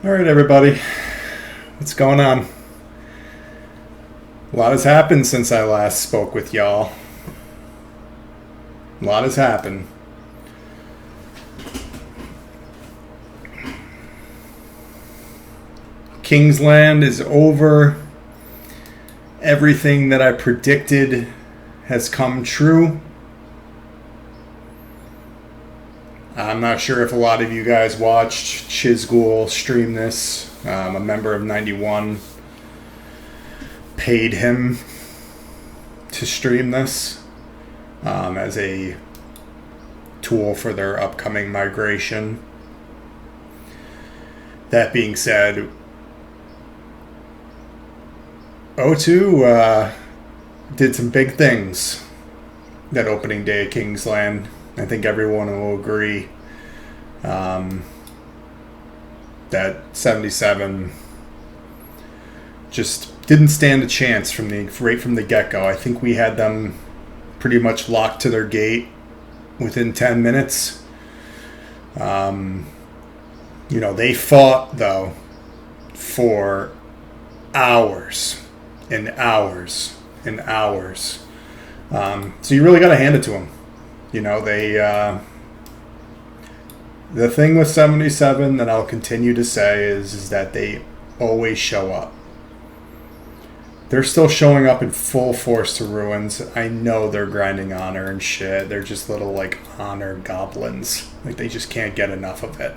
All right, everybody. What's going on? A lot has happened since I last spoke with y'all. A lot has happened. Kingsland is over. Everything that I predicted has come true. I'm not sure if a lot of you guys watched Chizgul stream this. A member of 91 paid him to stream this as a tool for their upcoming migration. That being said, O2 did some big things that opening day at Kingsland. I think everyone will agree that 77 just didn't stand a chance right from the get-go. I think we had them pretty much locked to their gate within 10 minutes. They fought, though, for hours and hours and hours. So you really got to hand it to them. The thing with 77 that I'll continue to say is that they always show up. They're still showing up in full force to Ruins. I know they're grinding honor and shit. They're just little, honor goblins. They just can't get enough of it.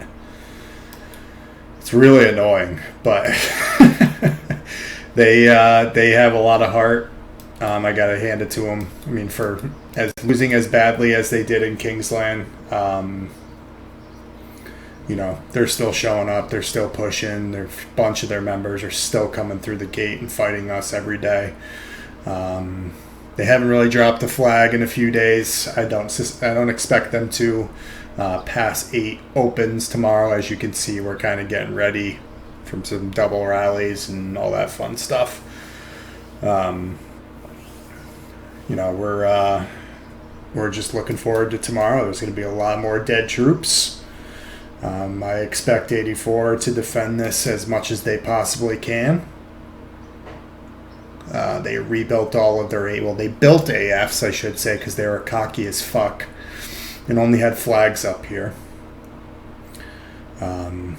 It's really annoying, but they have a lot of heart. I gotta hand it to them. I mean, for losing as badly as they did in Kingsland, they're still showing up. They're still pushing. A bunch of their members are still coming through the gate and fighting us every day. They haven't really dropped the flag in a few days. I don't expect them to pass 8 opens tomorrow. As you can see, we're kind of getting ready from some double rallies and all that fun stuff. We're just looking forward to tomorrow. There's going to be a lot more dead troops. I expect 84 to defend this as much as they possibly can. They rebuilt all of their they built AFs, I should say, because they were cocky as fuck and only had flags up here. It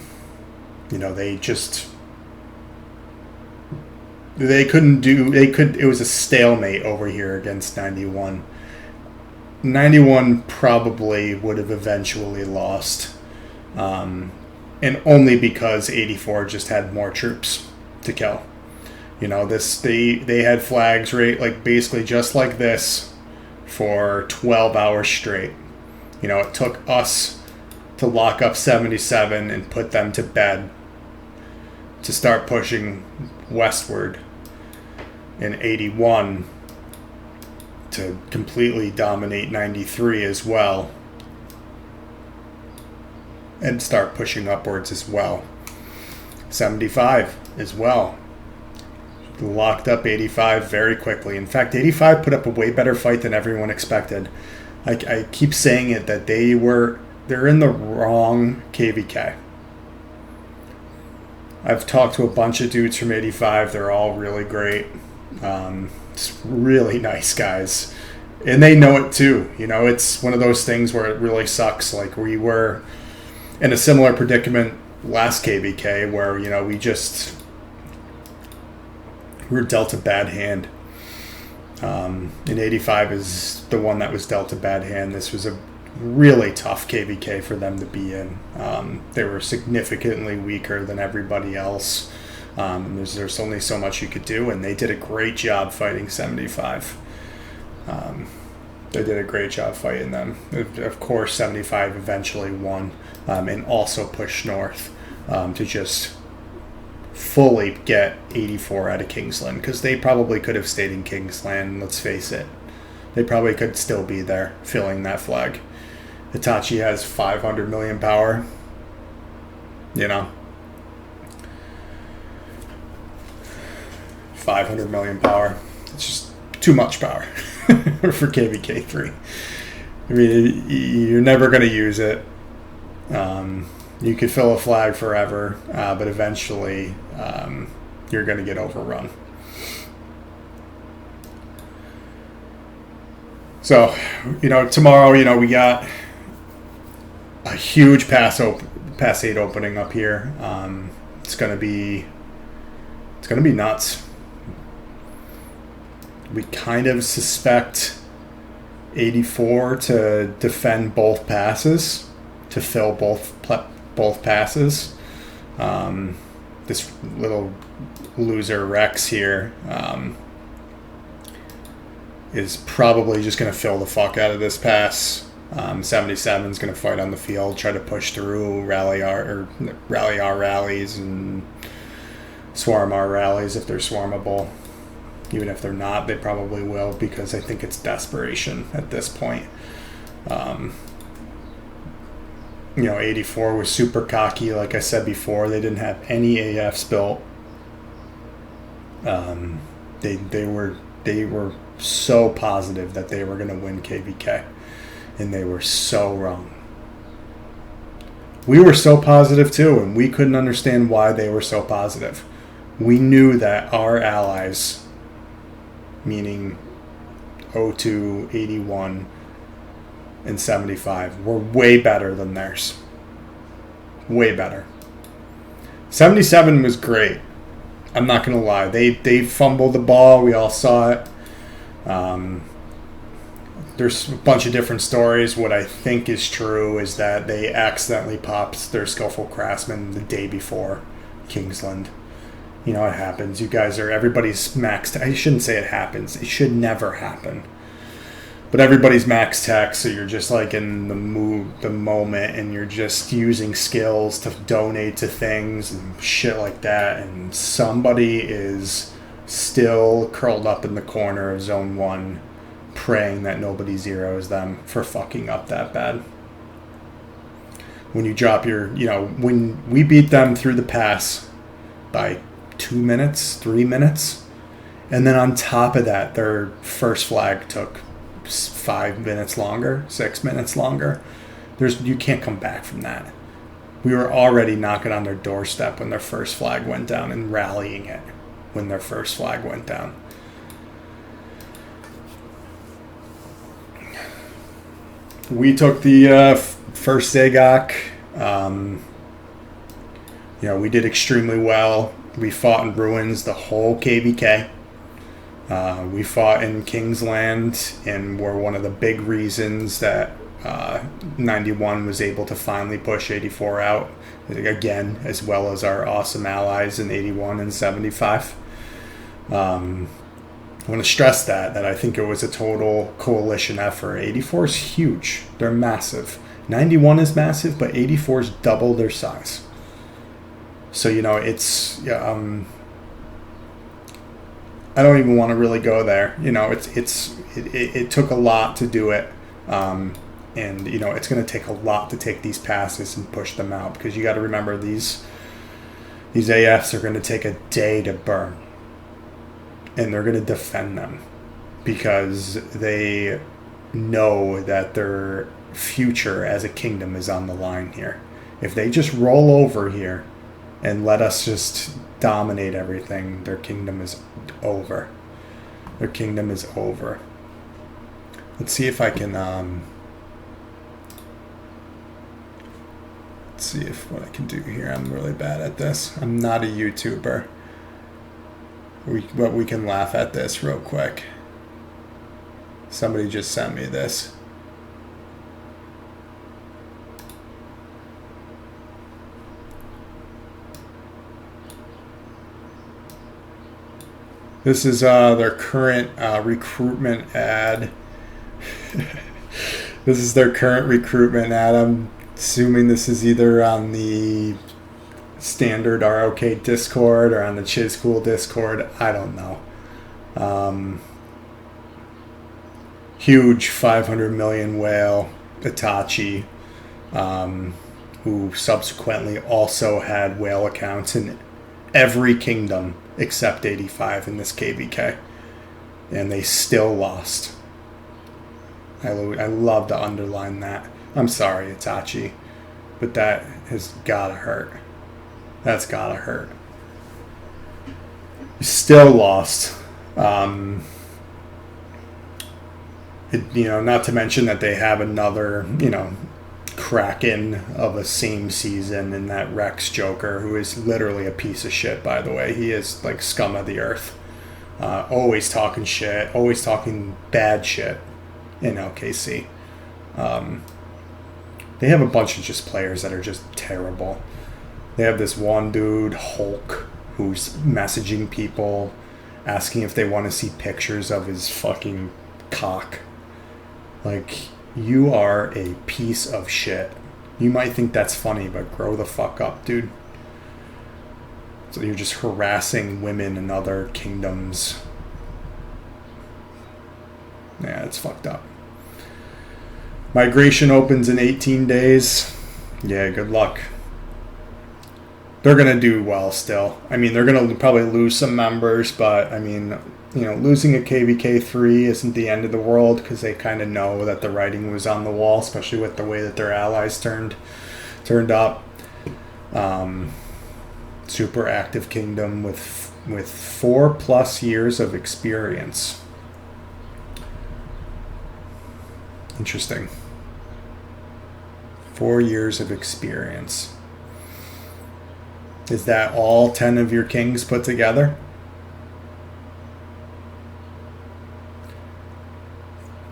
was a stalemate over here against 91. 91 probably would have eventually lost. And only because 84 just had more troops to kill. They had flags basically just like this for 12 hours straight. It took us to lock up 77 and put them to bed to start pushing westward, in 81 to completely dominate 93 as well and start pushing upwards as well. 75 as well. Locked up 85 very quickly. In fact, 85 put up a way better fight than everyone expected. I keep saying it that they're in the wrong KvK. I've talked to a bunch of dudes from 85. They're all really great. It's really nice guys. And they know it too. It's one of those things where it really sucks. We were in a similar predicament last KvK where, we were dealt a bad hand. And 85 is the one that was dealt a bad hand. This was a really tough KvK for them to be in. They were significantly weaker than everybody else. There's only so much you could do, and they did a great job fighting 75. They did a great job fighting them. Of course, 75 eventually won and also pushed north to just fully get 84 out of Kingsland, because they probably could have stayed in Kingsland. Let's face it, they probably could still be there filling that flag. Hitachi has 500 million power. 500 million power. It's just too much power for KvK3. I mean, you're never going to use it. You could fill a flag forever, but eventually you're going to get overrun. So, tomorrow, we got a huge pass 8 opening up here. It's gonna be nuts. We kind of suspect 84 to defend both passes, to fill both passes. This little loser Rex here is probably just going to fill the fuck out of this pass. 77 is going to fight on the field, try to push through, rally our rallies and swarm our rallies if they're swarmable. Even if they're not, they probably will, because I think it's desperation at this point. 84 was super cocky. Like I said before, they didn't have any AFs built. They were so positive that they were going to win KvK, and they were so wrong. We were so positive too, and we couldn't understand why they were so positive. We knew that our allies, meaning 02, 81, and 75, were way better than theirs. Way better. 77 was great. I'm not going to lie. They fumbled the ball. We all saw it. There's a bunch of different stories. What I think is true is that they accidentally popped their Skillful Craftsman the day before Kingsland. It happens. Everybody's maxed. I shouldn't say it happens. It should never happen. But everybody's max tech, so you're just like in the mood, the moment, and you're just using skills to donate to things and shit like that. And somebody is still curled up in the corner of Zone 1 praying that nobody zeroes them for fucking up that bad. When you drop when we beat them through the pass by 2 minutes, 3 minutes, and then on top of that, their first flag took 5 minutes longer, 6 minutes longer. You can't come back from that. We were already knocking on their doorstep when their first flag went down and rallying it when their first flag went down. We took the first Zigg. We did extremely well. We fought in ruins the whole KvK. We fought in Kingsland and were one of the big reasons that 91 was able to finally push 84 out again, as well as our awesome allies in 81 and 75. I want to stress that I think it was a total coalition effort. 84 is huge. They're massive. 91 is massive, but 84 is double their size. So, it's... I don't even want to really go there. It took a lot to do it. And, it's going to take a lot to take these passes and push them out, because you got to remember these AFs are going to take a day to burn. And they're going to defend them because they know that their future as a kingdom is on the line here. If they just roll over here and let us just dominate everything, their kingdom is over. Their kingdom is over. Let's see if I can let's see what I can do here. I'm really bad at this. I'm not a YouTuber. But we can laugh at this real quick. Somebody just sent me this. This is their current recruitment ad. This is their current recruitment ad. I'm assuming this is either on the standard ROK Discord or on the Chiz Cool Discord. I don't know. Huge 500 million whale, Itachi, who subsequently also had whale accounts in every kingdom except 85 in this KvK. And they still lost. I love to underline that. I'm sorry, Itachi. But that has gotta hurt. That's gotta hurt. Still lost. Not to mention that they have another, Kraken of a same season in that Rex Joker, who is literally a piece of shit, by the way. He is like scum of the earth. Always talking shit, always talking bad shit in LKC. They have a bunch of just players that are just terrible. They have this one dude, Hulk, who's messaging people, asking if they want to see pictures of his fucking cock. Like, you are a piece of shit. You might think that's funny, but grow the fuck up, dude. So you're just harassing women in other kingdoms. Yeah, it's fucked up. Migration opens in 18 days. Yeah, good luck. They're going to do well still. I mean, they're going to probably lose some members, but, I mean, losing a KvK 3 isn't the end of the world, because they kind of know that the writing was on the wall, especially with the way that their allies turned up. Super active kingdom with 4+ years of experience. Interesting. 4 years of experience. Is that all 10 of your kings put together?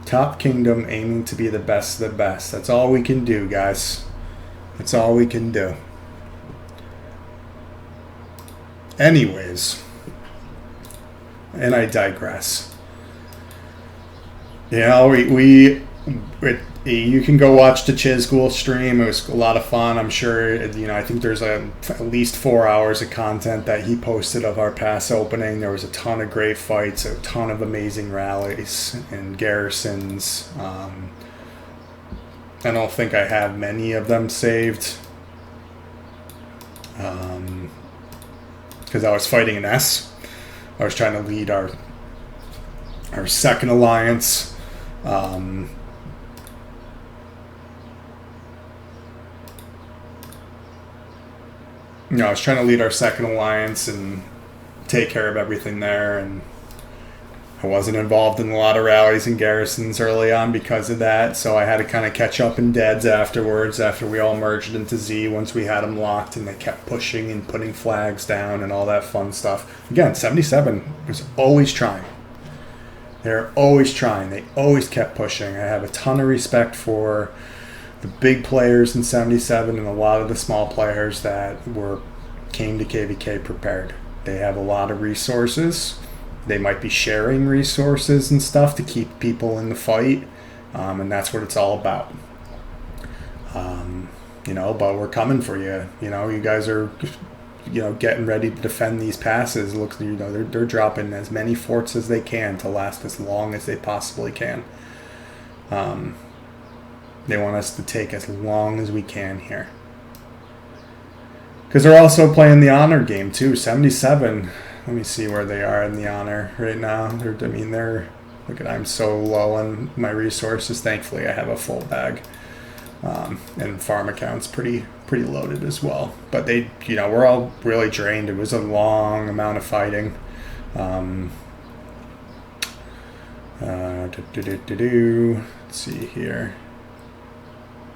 Top kingdom aiming to be the best of the best. That's all we can do, guys. That's all we can do. Anyways, and I digress. You can go watch the Chizghoul stream. It was a lot of fun. I'm sure, I think there's at least 4 hours of content that he posted of our past opening. There was a ton of great fights, a ton of amazing rallies and garrisons. I don't think I have many of them saved. Because I was fighting an S. I was trying to lead our second alliance. I was trying to lead our second alliance and take care of everything there, and I wasn't involved in a lot of rallies and garrisons early on because of that, so I had to kind of catch up in deads afterwards, after we all merged into Z once we had them locked, and they kept pushing and putting flags down and all that fun stuff. Again, 77 was always trying. They're always trying. They always kept pushing. I have a ton of respect for the big players in 77 and a lot of the small players that came to KvK prepared. They have a lot of resources. They might be sharing resources and stuff to keep people in the fight, and that's what it's all about. But we're coming for you. You guys are, getting ready to defend these passes. Looks, they're dropping as many forts as they can to last as long as they possibly can. They want us to take as long as we can here. Because they're also playing the honor game too. 77. Let me see where they are in the honor right now. I'm so low on my resources. Thankfully, I have a full bag. And farm account's pretty loaded as well. But we're all really drained. It was a long amount of fighting. Let's see here.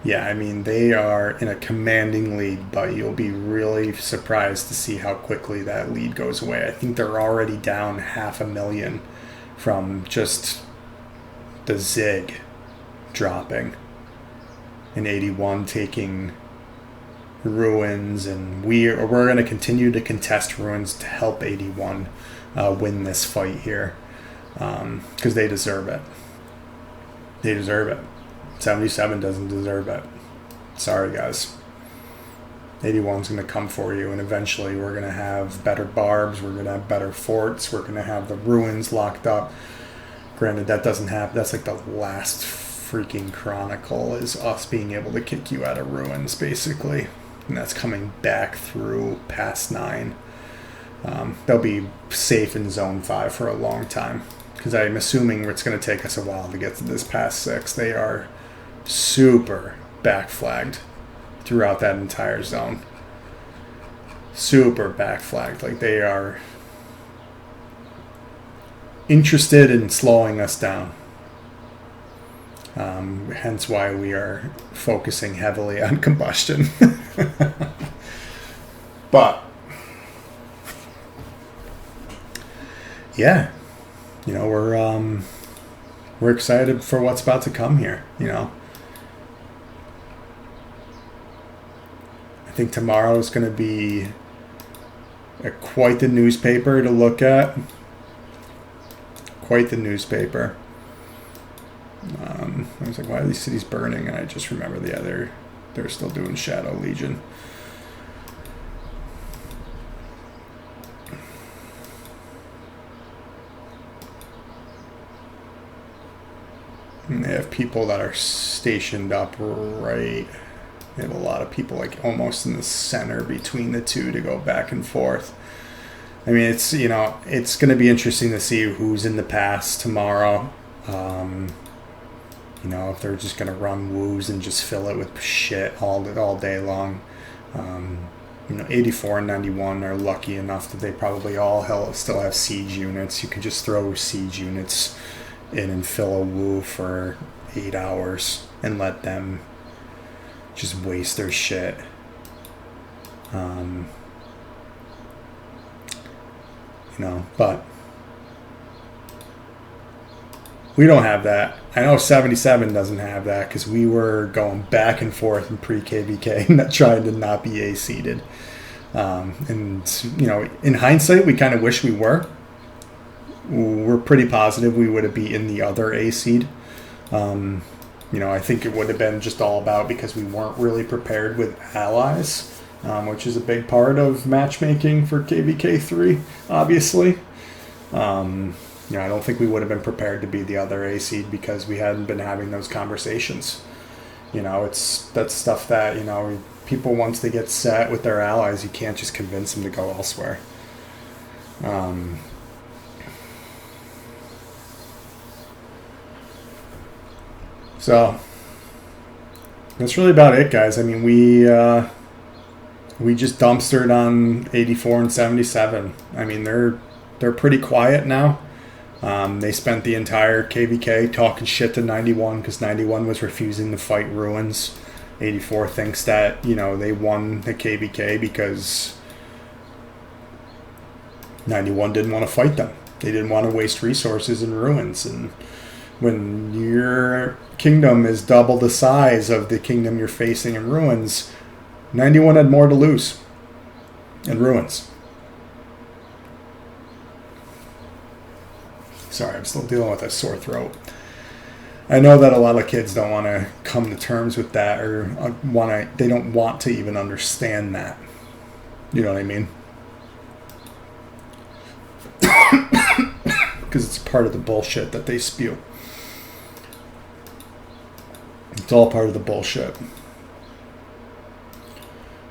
Yeah, they are in a commanding lead, but you'll be really surprised to see how quickly that lead goes away. I think they're already down 500,000 from just the Zigg dropping, and 81 taking ruins, and we're going to continue to contest ruins to help 81 win this fight here, because they deserve it. They deserve it. 77 doesn't deserve it. Sorry, guys. 81's going to come for you, and eventually we're going to have better barbs, we're going to have better forts, we're going to have the ruins locked up. Granted, that doesn't happen. That's like the last freaking chronicle, is us being able to kick you out of ruins, basically. And that's coming back through past 9. They'll be safe in Zone 5 for a long time, because I'm assuming it's going to take us a while to get to this past 6. They are super backflagged throughout that entire zone. Super back flagged. Like, they are interested in slowing us down. Hence why we are focusing heavily on combustion. But yeah, you know, we're excited for what's about to come here. You know, I think tomorrow is going to be quite the newspaper to look at. Quite the newspaper. I was like, why are these cities burning? And I just remember, they're still doing Shadow Legion. And they have people that are stationed up right. They have a lot of people like almost in the center between the two to go back and forth. I mean, it's, you know, it's going to be interesting to see who's in the pass tomorrow. You know, if they're just going to run woos and just fill it with shit all day long. You know, 84 and 91 are lucky enough that they probably all still have siege units. You can just throw siege units in and fill a woo for 8 hours and let them just waste their shit. You know, but we don't have that. I know 77 doesn't have that because we were going back and forth in pre-KvK trying to not be A-seeded. And, you know, in hindsight, we kind of wish we were. We're pretty positive we would have been in the other A-seed. You know, I think it would have been just all about because we weren't really prepared with allies, which is a big part of matchmaking for KvK 3, obviously. You know, I don't think we would have been prepared to be the other A seed because we hadn't been having those conversations. You know, that's stuff that, you know, people, once they get set with their allies, you can't just convince them to go elsewhere. So that's really about it, guys. I mean, we just dumpstered on 84 and 77. I mean, they're pretty quiet now. They spent the entire KvK talking shit to 91 because 91 was refusing to fight Ruins. 84 thinks that, you know, they won the KvK because 91 didn't want to fight them. They didn't want to waste resources in Ruins. And when your kingdom is double the size of the kingdom you're facing in Ruins, 91 had more to lose in Ruins. Sorry, I'm still dealing with a sore throat. I know that a lot of kids don't want to come to terms with that, or they don't want to even understand that. You know what I mean? Because it's part of the bullshit that they spew. It's all part of the bullshit.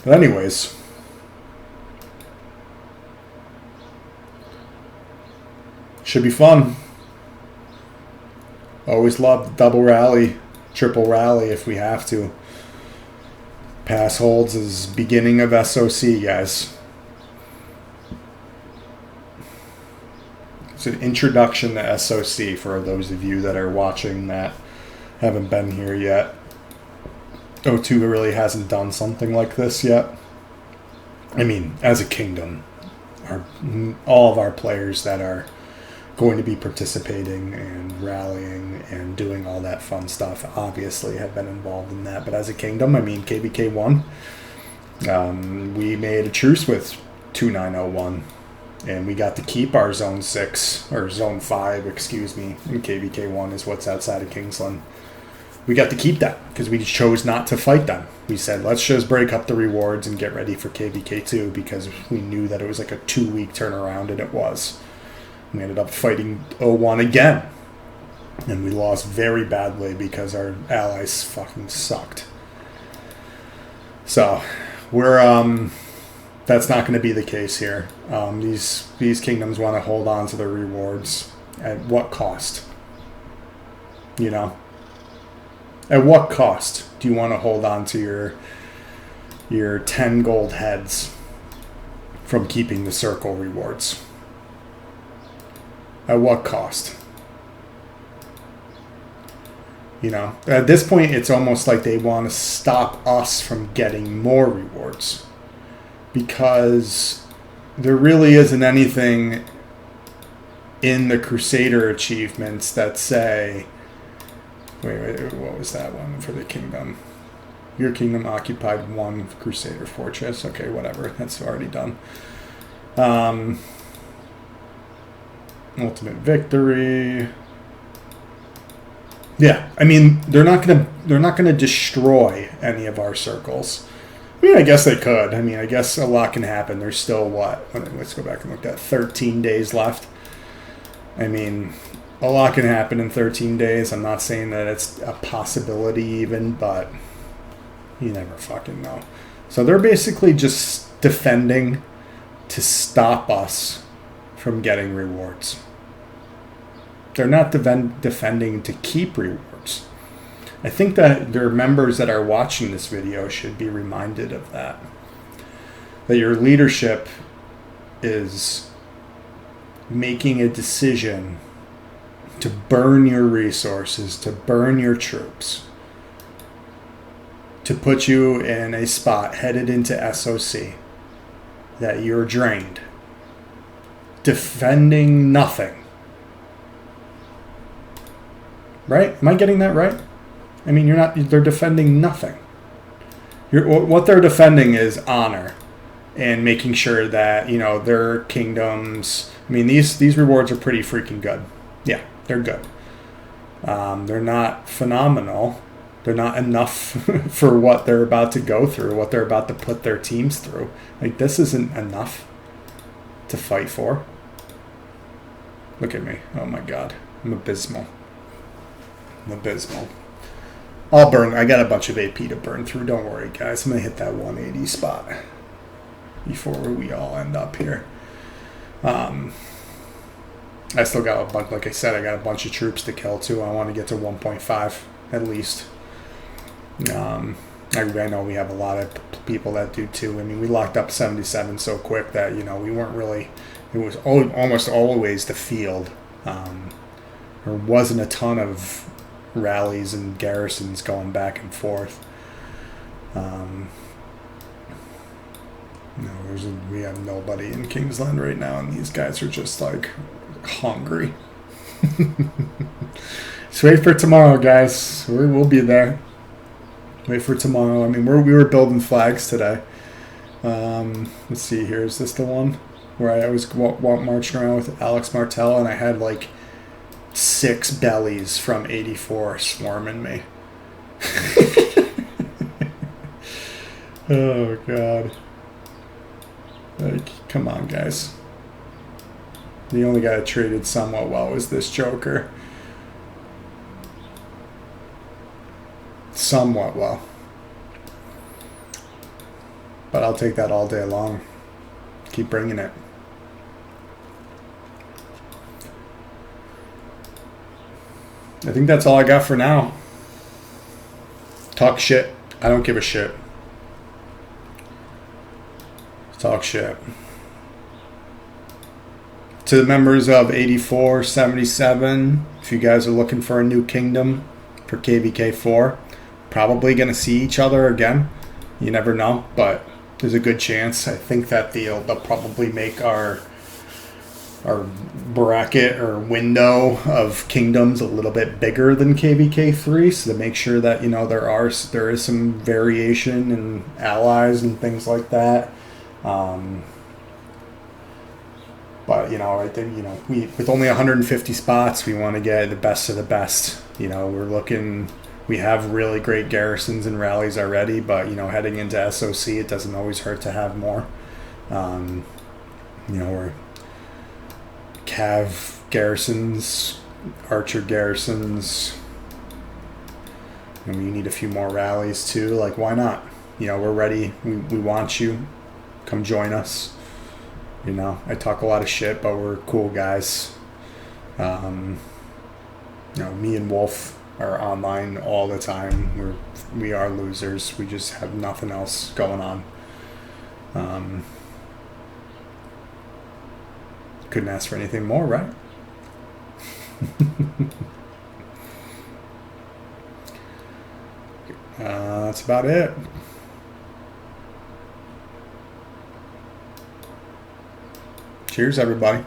But anyways, should be fun. Always love double rally, triple rally if we have to. Pass holds is beginning of SOC, guys. It's an introduction to SOC for those of you that are watching that haven't been here yet. O2 really hasn't done something like this yet. I mean, as a kingdom, all of our players that are going to be participating and rallying and doing all that fun stuff obviously have been involved in that. But as a kingdom, I mean, KvK 1, we made a truce with 2901 and we got to keep our Zone 6, or Zone 5, excuse me, in KvK 1 is what's outside of Kingsland. We got to keep that because we chose not to fight them. We said, let's just break up the rewards and get ready for KvK 2 because we knew that it was like a 2-week turnaround, and it was. We ended up fighting 01 again. And we lost very badly because our allies fucking sucked. So, that's not going to be the case here. These kingdoms want to hold on to their rewards. At what cost? You know? At what cost do you want to hold on to your 10 gold heads from keeping the circle rewards. At what cost? You know, at this point, it's almost like they want to stop us from getting more rewards, because there really isn't anything in the Crusader achievements that say, wait, what was that one for the kingdom? Your kingdom occupied 1 Crusader fortress. Okay, whatever. That's already done. Ultimate victory. Yeah, I mean, they're not gonna destroy any of our circles. I mean, I guess they could. I mean, I guess a lot can happen. There's still what? Let's go back and look at 13 days left. I mean, a lot can happen in 13 days. I'm not saying that it's a possibility even, but you never fucking know. So they're basically just defending to stop us from getting rewards. They're not defending to keep rewards. I think that their members that are watching this video should be reminded of that. That your leadership is making a decision to burn your resources, to burn your troops, to put you in a spot headed into SOC, that you're drained, defending nothing. Right? Am I getting that right? I mean, they're defending nothing. What they're defending is honor and making sure that, you know, their kingdoms, I mean, these rewards are pretty freaking good. Yeah, they're good. They're not phenomenal. They're not enough for what they're about to go through, what they're about to put their teams through. Like, this isn't enough to fight for. Look at me. Oh my God. I'm abysmal. I'll burn. I got a bunch of AP to burn through. Don't worry, guys. I'm going to hit that 180 spot before we all end up here. I still got a bunch, like I said, I got a bunch of troops to kill too. I want to get to 1.5 at least. I know we have a lot of people that do too. I mean, we locked up 77 so quick that, you know, we weren't really, it was almost always the field. There wasn't a ton of rallies and garrisons going back and forth. We have nobody in Kingsland right now, and these guys are just like hungry. Just wait for tomorrow, guys. We'll be there. Wait for tomorrow. I mean, we were building flags today. Let's see here. Is this the one where I was marching around with Alex Martel, and I had like 6 bellies from 84 swarming me? Oh God. Like, come on, guys. The only guy that traded somewhat well was this Joker. Somewhat well. But I'll take that all day long. Keep bringing it. I think that's all I got for now. Talk shit. I don't give a shit. Talk shit. To the members of 84, 77, if you guys are looking for a new kingdom for KvK 4, probably going to see each other again. You never know, but there's a good chance. I think that they'll probably make our bracket or window of kingdoms a little bit bigger than KvK 3, so to make sure that, you know, there is some variation in allies and things like that. But, you know, I think, you know, with only 150 spots, we want to get the best of the best. You know, we have really great garrisons and rallies already, but, you know, heading into SOC, it doesn't always hurt to have more. You know, we're Cav garrisons, Archer garrisons. And we need a few more rallies too. Like, why not? You know, we're ready. We want you. Come join us. You know, I talk a lot of shit, but we're cool guys. You know, me and Wolf are online all the time. We are losers. We just have nothing else going on. Couldn't ask for anything more, right? That's about it. Cheers, everybody.